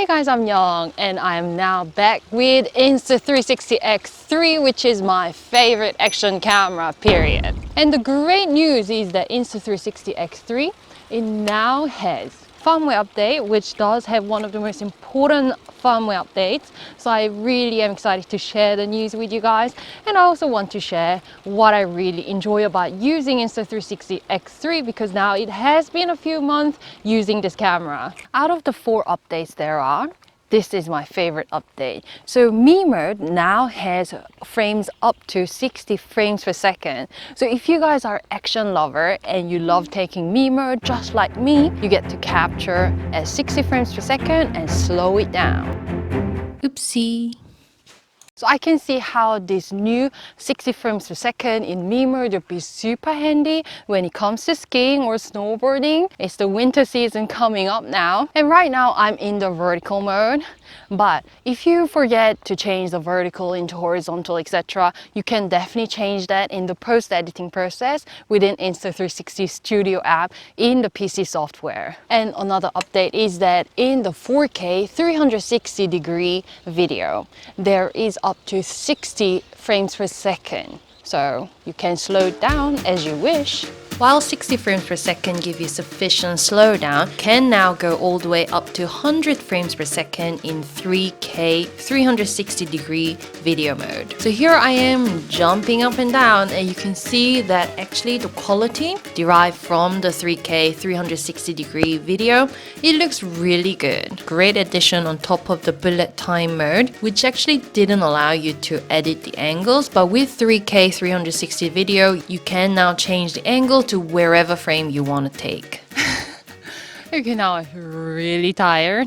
Hey guys, I'm Young and I'm now back with Insta360 X3, which is my favorite action camera, period. And the great news is that Insta360 X3, it now has firmware update, which does have one of the most important firmware updates. So I really am excited to share the news with you guys, and I also want to share what I really enjoy about using Insta360 X3, because now it has been a few months using this camera. Out of the 4 updates there are, this is my favorite update. So Me mode now has frames up to 60 frames per second. So if you guys are action lover and you love taking Me mode just like me, you get to capture at 60 frames per second and slow it down. Oopsie. So I can see how this new 60 frames per second in Me mode would be super handy when it comes to skiing or snowboarding. It's the winter season coming up now. And right now I'm in the vertical mode. But if you forget to change the vertical into horizontal, etc., you can definitely change that in the post-editing process within Insta360 Studio app in the PC software. And another update is that in the 4K 360 degree video, there is up to 60 frames per second. So you can slow it down as you wish. While 60 frames per second give you sufficient slowdown, can now go all the way up to 100 frames per second in 3K 360 degree video mode. So here I am jumping up and down, and you can see that actually the quality derived from the 3K 360 degree video, it looks really good. Great addition on top of the bullet time mode, which actually didn't allow you to edit the angles, but with 3K 360 video, you can now change the angle to wherever frame you want to take. Okay, now I'm really tired,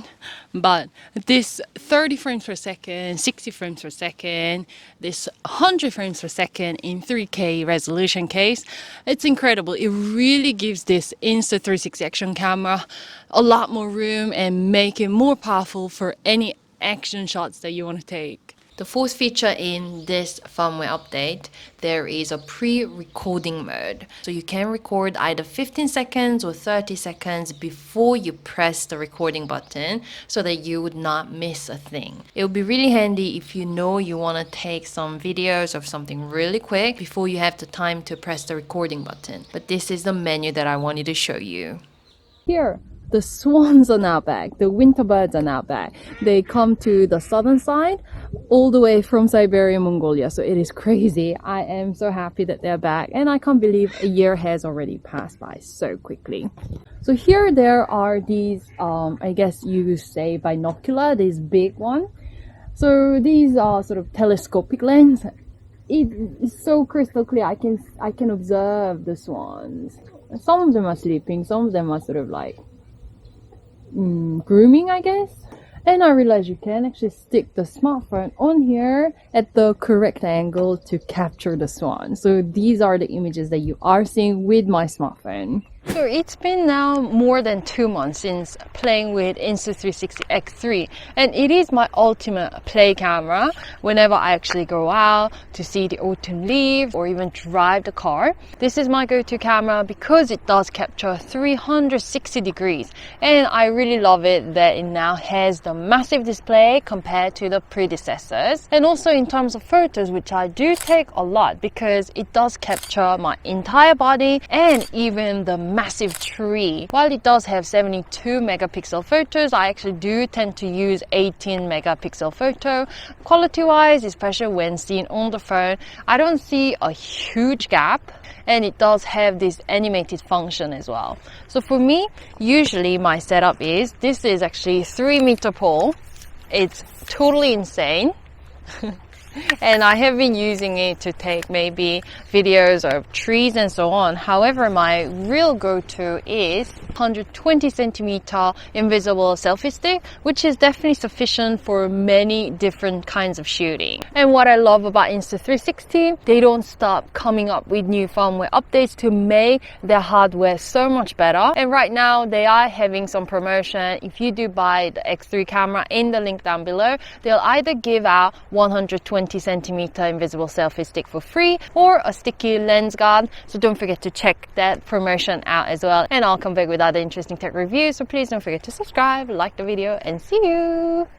but this 30 frames per second, 60 frames per second, this 100 frames per second in 3K resolution case, it's incredible. It really gives this Insta360 action camera a lot more room and make it more powerful for any action shots that you want to take. The 4th feature in this firmware update, there is a pre-recording mode. So you can record either 15 seconds or 30 seconds before you press the recording button so that you would not miss a thing. It would be really handy if you know you want to take some videos of something really quick before you have the time to press the recording button. But this is the menu that I wanted to show you. Here, the swans are now back. The winter birds are now back. They come to the southern side all the way from Siberia, Mongolia. So it is crazy. I am so happy that they're back, and I can't believe a year has already passed by so quickly. So here there are these, I guess you say binocular, this big one. So these are sort of telescopic lens. It is so crystal clear. I can observe the swans. Some of them are sleeping, some of them are sort of like grooming, I guess. And I realized you can actually stick the smartphone on here at the correct angle to capture the swan. So these are the images that you are seeing with my smartphone. So it's been now more than 2 months since playing with Insta360 X3, and it is my ultimate play camera whenever I actually go out to see the autumn leaves or even drive the car. This is my go-to camera because it does capture 360 degrees, and I really love it that it now has the massive display compared to the predecessors. And also in terms of photos, which I do take a lot because it does capture my entire body and even the massive tree. While it does have 72 megapixel photos, I actually do tend to use 18 megapixel photo. Quality wise, especially when seen on the phone, I don't see a huge gap, and it does have this animated function as well. So for me, usually my setup is, this is actually 3-meter pole. It's totally insane. And I have been using it to take maybe videos of trees and so on. However, my real go-to is 120 centimeter invisible selfie stick, which is definitely sufficient for many different kinds of shooting. And what I love about Insta360, they don't stop coming up with new firmware updates to make their hardware so much better. And right now they are having some promotion. If you do buy the X3 camera in the link down below, they'll either give out 120 20cm invisible selfie stick for free, or a sticky lens guard. So don't forget to check that promotion out as well, and I'll come back with other interesting tech reviews. So please don't forget to subscribe, like the video, and see you.